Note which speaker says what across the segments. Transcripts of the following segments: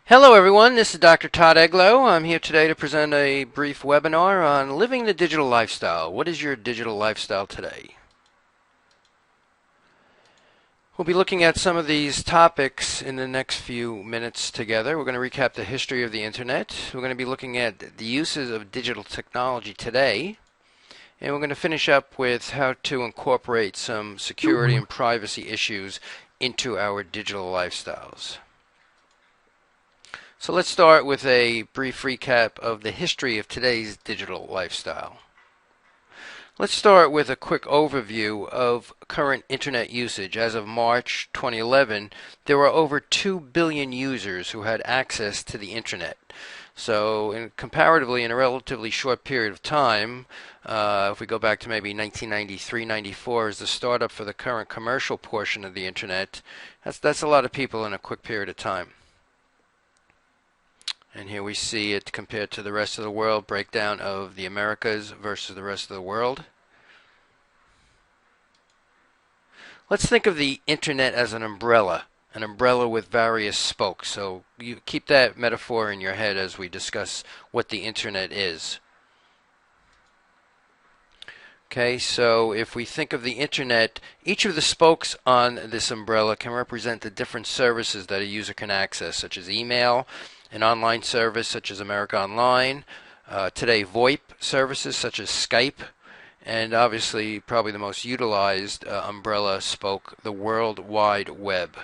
Speaker 1: Hello everyone, this is Dr. Todd Eglow. I'm here today to present a brief webinar on living the digital lifestyle. What is your digital lifestyle today? We'll be looking at some of these topics in the next few minutes together. We're going to recap the history of the internet. We're going to be looking at the uses of digital technology today. And we're going to finish up with how to incorporate some security and privacy issues into our digital lifestyles. So let's start with a brief recap of the history of today's digital lifestyle. Let's start with a quick overview of current internet usage. As of March 2011, there were over 2 billion users who had access to the internet. So comparatively, in a relatively short period of time, if we go back to maybe 1993-94 as the startup for the current commercial portion of the internet, that's a lot of people in a quick period of time. And here we see it compared to the rest of the world, breakdown of the Americas versus the rest of the world. Let's think of the internet as an umbrella with various spokes. So you keep that metaphor in your head as we discuss what the internet is. Okay, so if we think of the internet, each of the spokes on this umbrella can represent the different services that a user can access, such as email, an online service such as America Online, today VoIP services such as Skype, and obviously probably the most utilized umbrella spoke, the World Wide Web.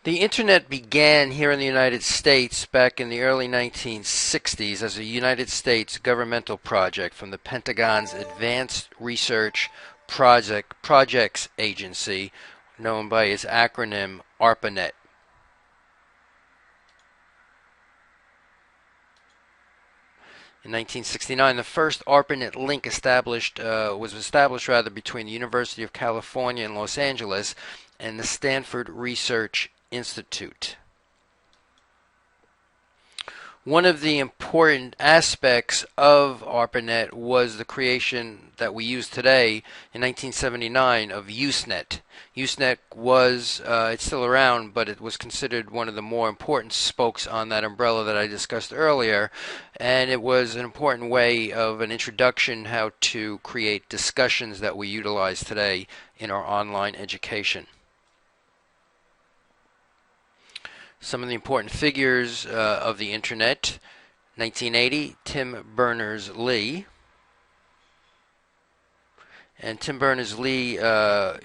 Speaker 1: The internet began here in the United States back in the early 1960s as a United States governmental project from the Pentagon's Advanced Research Projects Agency, known by its acronym ARPANET. In 1969, the first ARPANET link was established between the University of California in Los Angeles and the Stanford Research Institute. One of the important aspects of ARPANET was the creation that we use today in 1979 of Usenet. Usenet was, it's still around, but it was considered one of the more important spokes on that umbrella that I discussed earlier, and it was an important way of an introduction how to create discussions that we utilize today in our online education. Some of the important figures of the internet. 1980, Tim Berners-Lee. And Tim Berners-Lee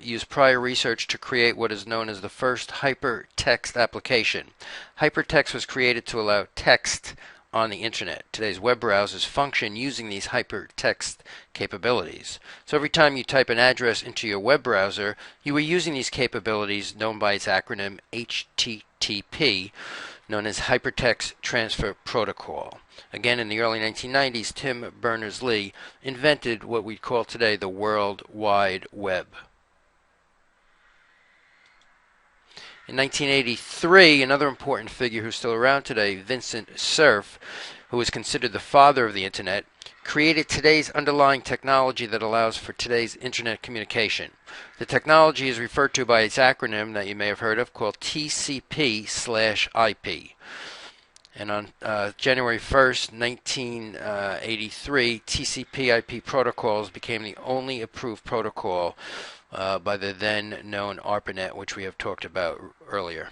Speaker 1: used prior research to create what is known as the first hypertext application. Hypertext was created to allow text on the internet. Today's web browsers function using these hypertext capabilities. So every time you type an address into your web browser, you are using these capabilities known by its acronym HTTP, known as Hypertext Transfer Protocol. Again, in the early 1990s, Tim Berners-Lee invented what we call today the World Wide Web. In 1983, another important figure who's still around today, Vincent Cerf, who is considered the father of the internet, created today's underlying technology that allows for today's internet communication. The technology is referred to by its acronym that you may have heard of called TCP/IP. And on January 1st, 1983, TCP/IP protocols became the only approved protocol by the then known ARPANET, which we have talked about earlier.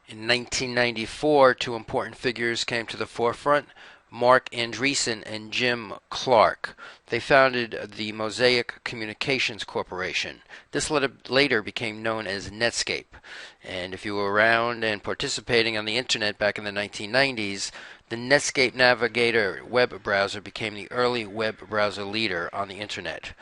Speaker 1: In 1994, two important figures came to the forefront, Mark Andreessen and Jim Clark. They founded the Mosaic Communications Corporation. This later became known as Netscape. And if you were around and participating on the internet back in the 1990s, the Netscape Navigator web browser became the early web browser leader on the internet.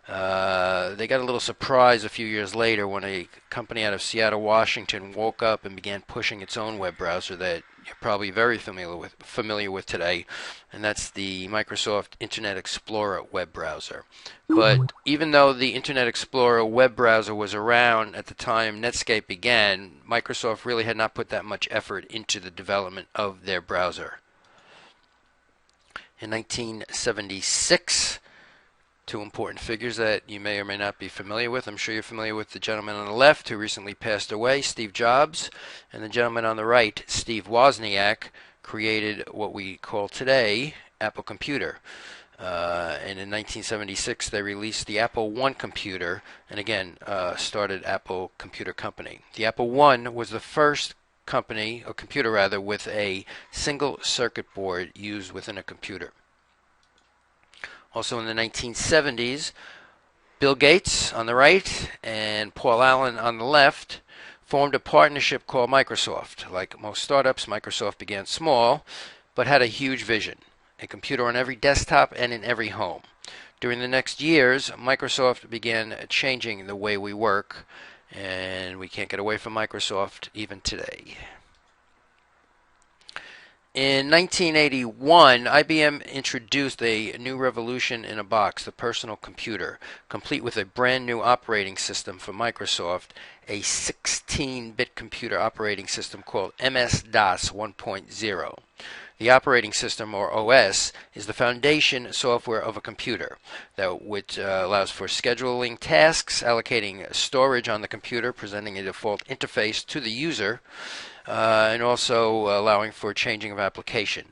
Speaker 1: They got a little surprise a few years later when a company out of Seattle, Washington woke up and began pushing its own web browser that you're probably very familiar with today, and that's the Microsoft Internet Explorer web browser. But even though the Internet Explorer web browser was around at the time Netscape began, Microsoft really had not put that much effort into the development of their browser. In 1976, two important figures that you may or may not be familiar with. I'm sure you're familiar with the gentleman on the left who recently passed away, Steve Jobs, and the gentleman on the right, Steve Wozniak, created what we call today Apple Computer. And in 1976, they released the Apple I computer, and again, started Apple Computer Company. The Apple I was the first company, or computer rather, with a single circuit board used within a computer. Also in the 1970s, Bill Gates on the right and Paul Allen on the left formed a partnership called Microsoft. Like most startups, Microsoft began small, but had a huge vision: a computer on every desktop and in every home. During the next years, Microsoft began changing the way we work, and we can't get away from Microsoft even today. In 1981, IBM introduced a new revolution in a box, the personal computer, complete with a brand new operating system for Microsoft, a 16-bit computer operating system called MS-DOS 1.0. The operating system, or OS, is the foundation software of a computer, which allows for scheduling tasks, allocating storage on the computer, presenting a default interface to the user, and also allowing for changing of application.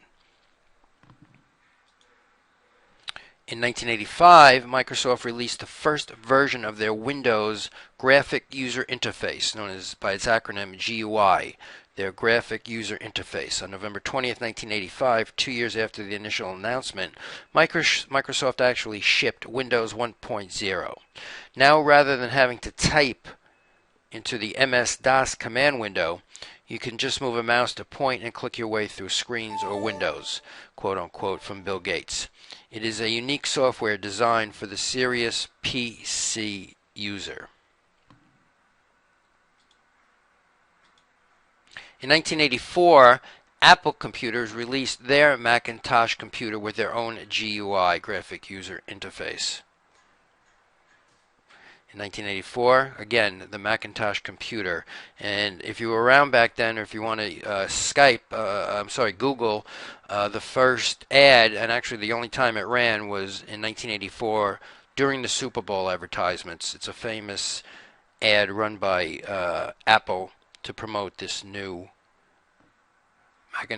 Speaker 1: In 1985, Microsoft released the first version of their Windows Graphic User Interface, known as by its acronym GUI, their Graphic User Interface. On November 20th, 1985, 2 years after the initial announcement, Microsoft actually shipped Windows 1.0. Now, rather than having to type into the MS-DOS command window, you can just move a mouse to point and click your way through screens or windows, quote unquote, from Bill Gates. It is a unique software designed for the serious PC user. In 1984, Apple Computers released their Macintosh computer with their own GUI, Graphic User Interface. In 1984, again, the Macintosh computer. And if you were around back then, or if you want to Google the first ad, and actually the only time it ran was in 1984 during the Super Bowl advertisements. It's a famous ad run by Apple to promote this new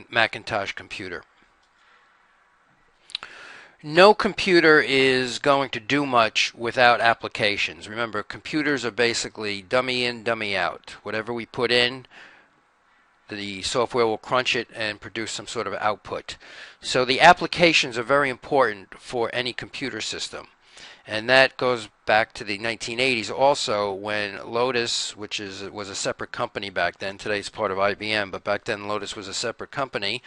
Speaker 1: Macintosh computer. No computer is going to do much without applications. Remember, computers are basically dummy in, dummy out. Whatever we put in, the software will crunch it and produce some sort of output. So the applications are very important for any computer system. And that goes back to the 1980s also, when Lotus, which was a separate company back then, today it's part of IBM, but back then Lotus was a separate company,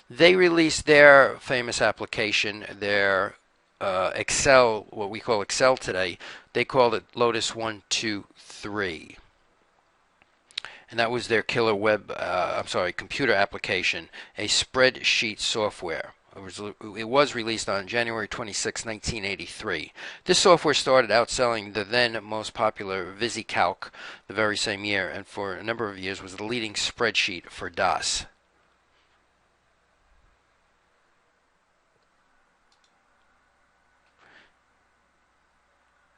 Speaker 1: they released their famous application, their Excel, what we call Excel today. They called it Lotus 123. And that was their killer computer application, a spreadsheet software. It was released on January 26, 1983. This software started outselling the then most popular VisiCalc the very same year, and for a number of years was the leading spreadsheet for DOS.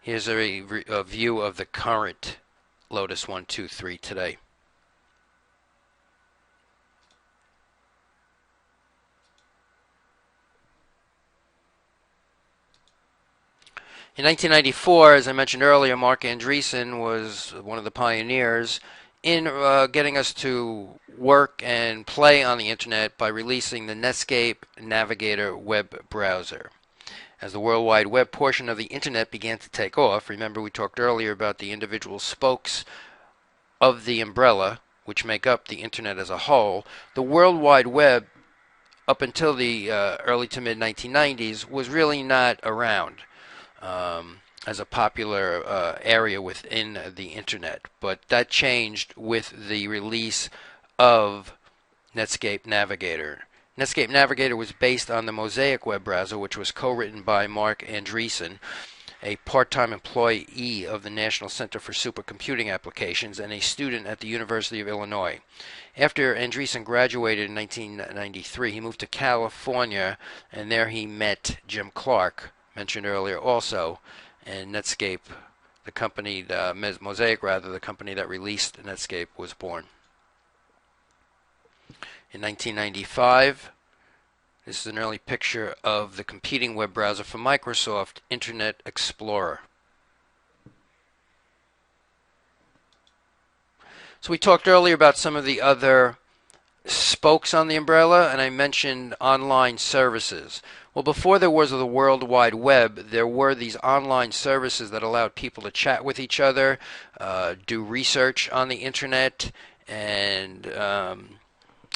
Speaker 1: Here's a view of the current Lotus 123 today. In 1994, as I mentioned earlier, Mark Andreessen was one of the pioneers in getting us to work and play on the internet by releasing the Netscape Navigator web browser. As the World Wide Web portion of the internet began to take off, remember we talked earlier about the individual spokes of the umbrella, which make up the internet as a whole, the World Wide Web, up until the early to mid 1990s, was really not around as a popular area within the internet. But that changed with the release of Netscape Navigator. Netscape Navigator was based on the Mosaic web browser, which was co-written by Mark Andreessen. a part-time employee of the National Center for Supercomputing Applications, and a student at the University of Illinois. After Andreessen graduated in 1993, he moved to California, and there he met Jim Clark, mentioned earlier also, and Netscape, the company, Mosaic rather, the company that released Netscape, was born. In 1995, this is an early picture of the competing web browser for Microsoft, Internet Explorer. So we talked earlier about some of the other spokes on the umbrella, and I mentioned online services. Well, before there was the World Wide Web, there were these online services that allowed people to chat with each other, do research on the internet, and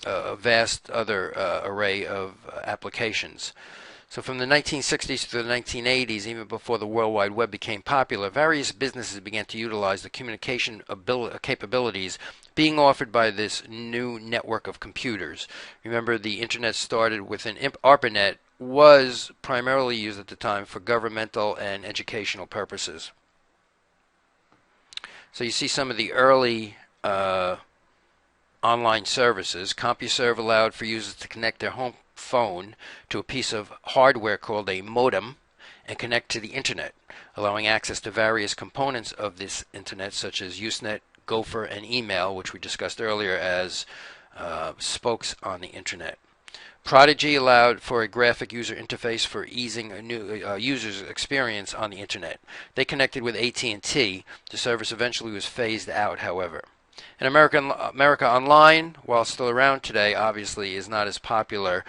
Speaker 1: a vast other array of applications. So from the 1960s to the 1980s, even before the World Wide Web became popular, various businesses began to utilize the communication capabilities being offered by this new network of computers. Remember, the internet started with an ARPANET, was primarily used at the time for governmental and educational purposes. So you see some of the early online services. CompuServe allowed for users to connect their home phone to a piece of hardware called a modem and connect to the internet, allowing access to various components of this internet such as Usenet, Gopher, and email, which we discussed earlier as spokes on the internet. Prodigy allowed for a graphic user interface for easing a new user's experience on the internet. They connected with AT&T. The service eventually was phased out, however. And America Online, while still around today, obviously is not as popular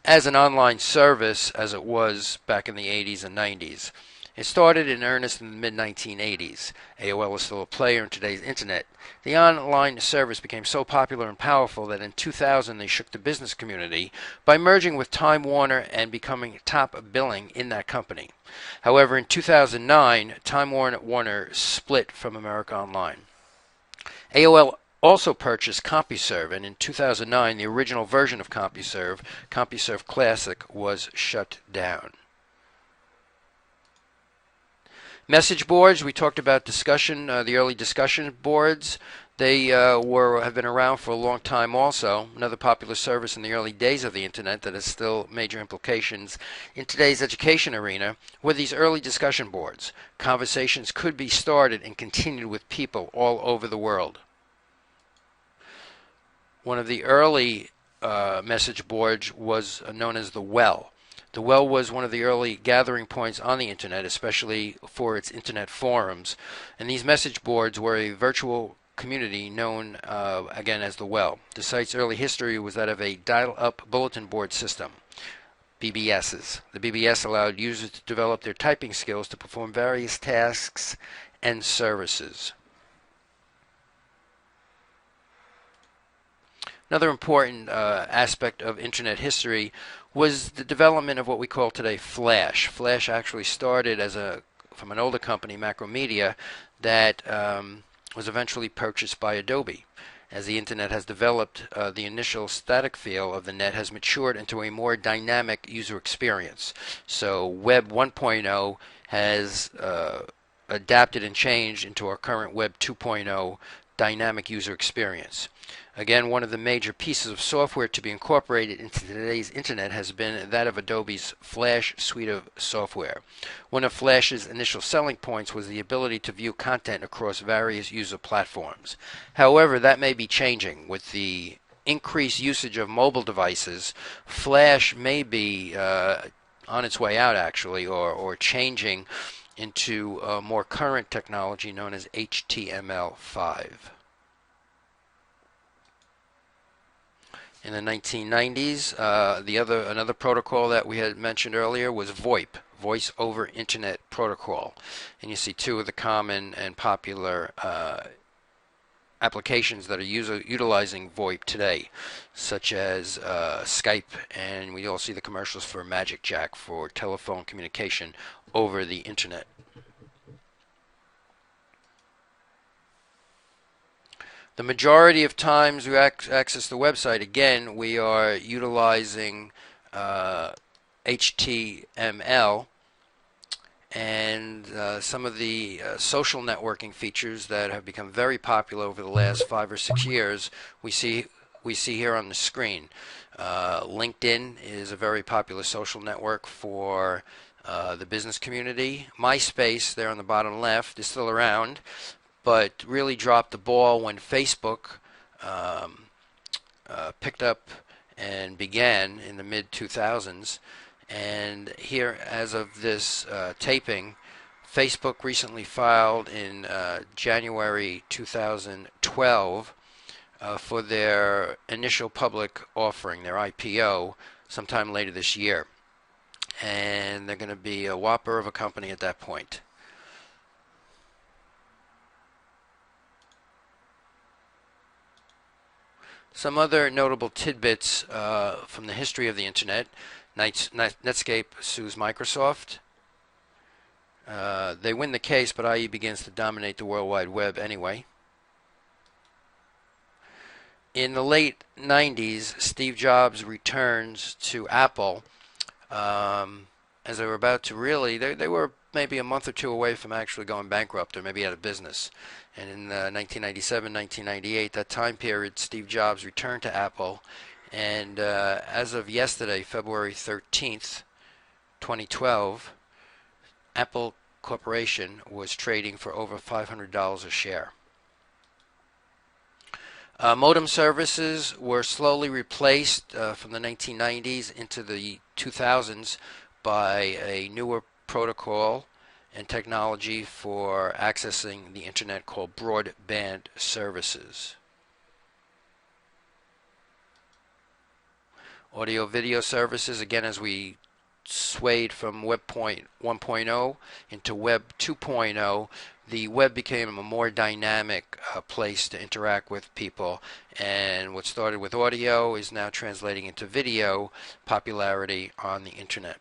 Speaker 1: as an online service as it was back in the 80s and 90s. It started in earnest in the mid-1980s. AOL is still a player in today's internet. The online service became so popular and powerful that in 2000 they shook the business community by merging with Time Warner and becoming top billing in that company. However, in 2009, Time Warner split from America Online. AOL also purchased CompuServe, and in 2009, the original version of CompuServe, CompuServe Classic, was shut down. Message boards, we talked about discussion, the early discussion boards. They have been around for a long time also. Another popular service in the early days of the internet that has still major implications in today's education arena were these early discussion boards. Conversations could be started and continued with people all over the world. One of the early message boards was known as the Well. The Well was one of the early gathering points on the internet, especially for its internet forums. And these message boards were a virtual community known again as the Well. The site's early history was that of a dial-up bulletin board system, BBSs. The BBS allowed users to develop their typing skills to perform various tasks and services. Another important aspect of internet history was the development of what we call today Flash. Flash actually started from an older company, Macromedia, that was eventually purchased by Adobe. As the internet has developed, the initial static feel of the net has matured into a more dynamic user experience. So Web 1.0 has adapted and changed into our current Web 2.0 dynamic user experience. Again, one of the major pieces of software to be incorporated into today's internet has been that of Adobe's Flash suite of software. One of Flash's initial selling points was the ability to view content across various user platforms. However, that may be changing. With the increased usage of mobile devices, Flash may be on its way out, actually, or changing into more current technology known as HTML5. In the 1990s, another protocol that we had mentioned earlier was VoIP, Voice over Internet Protocol. And you see two of the common and popular applications that are utilizing VoIP today, such as Skype, and we all see the commercials for Magic Jack for telephone communication over the internet. The majority of times we access the website, again, we are utilizing HTML, and some of the social networking features that have become very popular over the last 5 or 6 years we see here on the screen. LinkedIn is a very popular social network for the business community. MySpace, there on the bottom left, is still around, but really dropped the ball when Facebook um, picked up and began in the mid 2000s. And here, as of this taping, Facebook recently filed in January 2012 for their initial public offering, their IPO, sometime later this year. And they're going to be a whopper of a company at that point. Some other notable tidbits from the history of the Internet. Netscape sues Microsoft. They win the case, but IE begins to dominate the World Wide Web anyway. In the late 90s, Steve Jobs returns to Apple as they were about to really, they were maybe a month or two away from actually going bankrupt or maybe out of business. And in 1997, 1998, that time period, Steve Jobs returned to Apple. And as of yesterday, February 13th, 2012, Apple Corporation was trading for over $500 a share. Modem services were slowly replaced from the 1990s into the 2000s by a newer protocol and technology for accessing the Internet called broadband services. Audio video services, again, as we swayed from Web 1.0 into Web 2.0, the web became a more dynamic place to interact with people, and what started with audio is now translating into video popularity on the Internet.